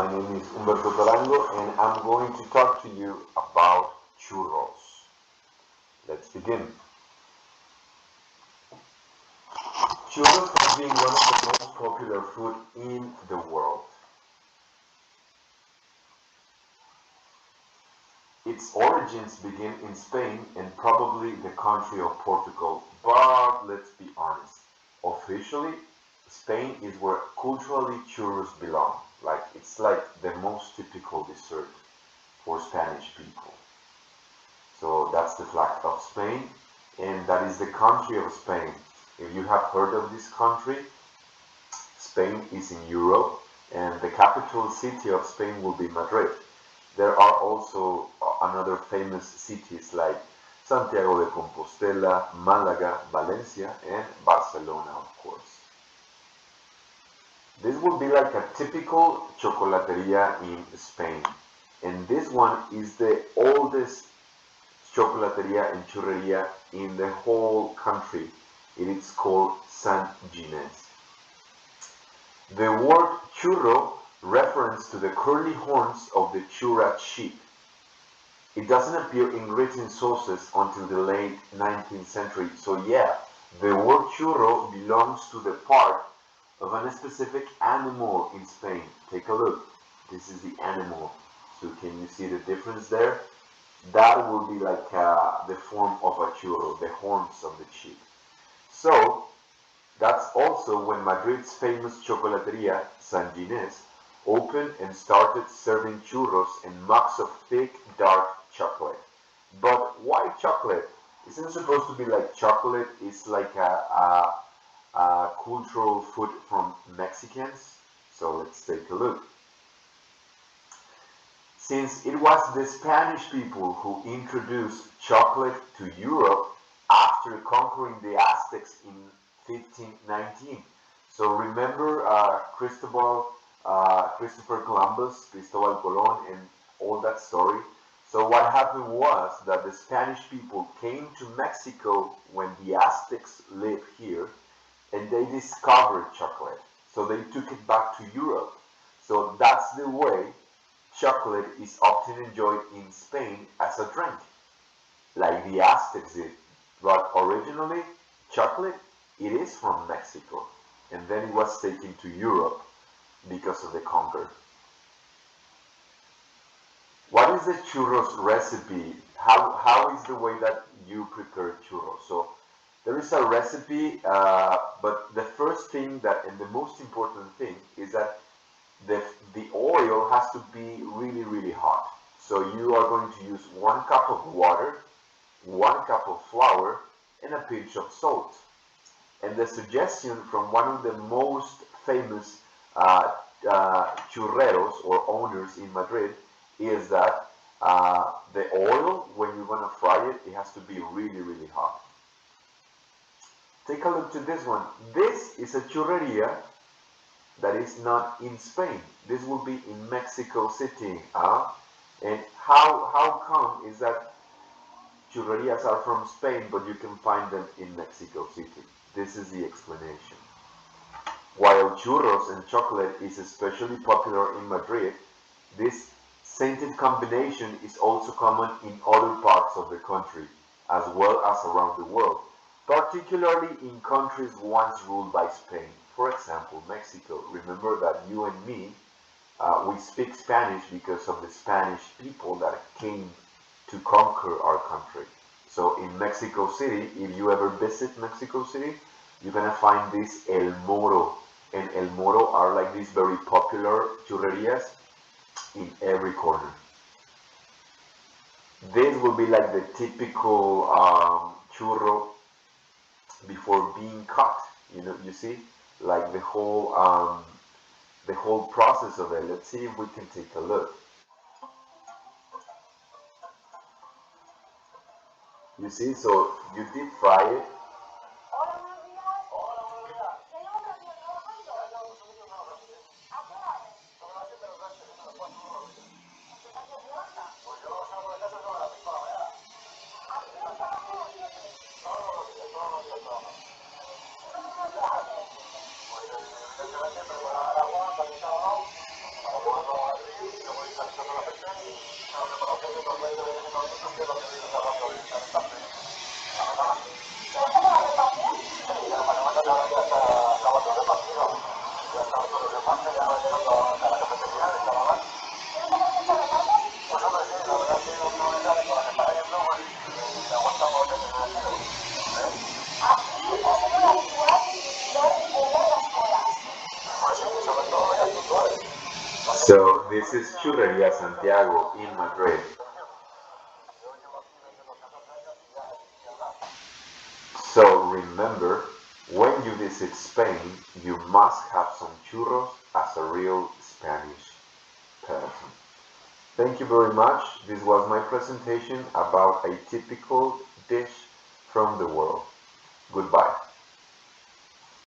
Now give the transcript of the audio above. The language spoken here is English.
My name is Humberto Torango and I'm going to talk to you about churros. Let's begin. Churros have been one of the most popular food in the world. Its origins begin in Spain and probably the country of Portugal, but let's be honest. Officially, Spain is where culturally churros belong. It's like the most typical dessert for Spanish people. So that's the flag of Spain, and that is the country of Spain. If you have heard of this country, Spain is in Europe, and the capital city of Spain will be Madrid. There are also another famous cities like Santiago de Compostela, Málaga, Valencia, and Barcelona, of course. This will be like a typical chocolateria in Spain, and this one is the oldest chocolateria and churreria in the whole country. It is called San Ginés. The word churro reference to the curly horns of the churra sheep. It doesn't appear in written sources until the late 19th century. So yeah, the word churro belongs to the part of a specific animal in Spain. Take a look. This is the animal. So can you see the difference there? That will be like the form of a churro, the horns of the sheep. So that's also when Madrid's famous chocolateria, San Ginés, opened and started serving churros and mugs of thick, dark chocolate. But why chocolate? Isn't it supposed to be like chocolate? It's like a cultural food from Mexicans. So let's take a look. Since it was the Spanish people who introduced chocolate to Europe after conquering the Aztecs in 1519. So remember Christopher Columbus, Cristobal Colon, and all that story. So what happened was that the Spanish people came to Mexico when the Aztecs lived here, and they discovered chocolate. So they took it back to Europe. So that's the way chocolate is often enjoyed in Spain as a drink, like the Aztecs did. But originally, chocolate, it is from Mexico, and then it was taken to Europe because of the conquer. What is the churros recipe? How is the way that you prepare churros? So there is a recipe, but the first thing and the most important thing is that the oil has to be really, really hot. So you are going to use 1 cup of water, 1 cup of flour, and a pinch of salt. And the suggestion from one of the most famous churreros or owners in Madrid is that the oil, when you're going to fry it, it has to be really, really hot. Take a look to this one. This is a churreria that is not in Spain. This will be in Mexico City. And how come is that churrerias are from Spain, but you can find them in Mexico City? This is the explanation. While churros and chocolate is especially popular in Madrid, this scented combination is also common in other parts of the country, as well as around the world, particularly in countries once ruled by Spain. For example, Mexico. Remember that you and me, we speak Spanish because of the Spanish people that came to conquer our country. So in Mexico City, if you ever visit Mexico City, you're gonna find this El Moro. And El Moro are like these very popular churrerias in every corner. This will be like the typical churro before being cut. You see, like the whole process of it. Let's see if we can take a look. You see, so you deep fry it. So this is Churreria Santiago in Madrid. So remember, when you visit Spain, you must have some churros as a real Spanish person. Thank you very much. This was my presentation about a typical dish from the world. Goodbye.